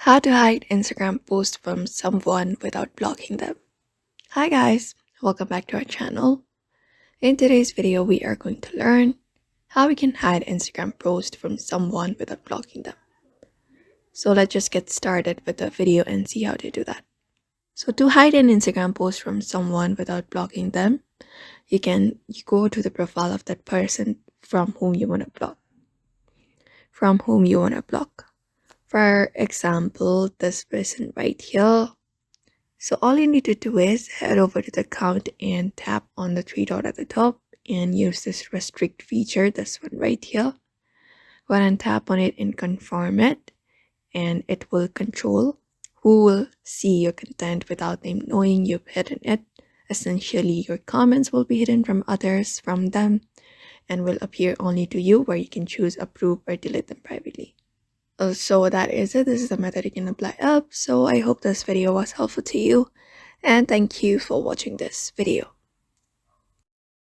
How to hide Instagram posts from someone without blocking them. Hi guys, welcome back to our channel. In today's video, we are going to learn how we can hide Instagram posts from someone without blocking them. So let's just get started with the video and see how to do that. So to hide an Instagram post from someone without blocking them, you go to the profile of that person from whom you want to block. For example, this person right here. So all you need to do is head over to the account and tap on the three dot at the top and use this restrict feature, this one right here. Go ahead and tap on it and confirm it, and it will control who will see your content without them knowing you've hidden it. Essentially, your comments will be hidden from others from them and will appear only to you, where you can choose approve or delete them privately. So that is it. This is the method you can apply up. So I hope this video was helpful to you, and thank you for watching this video.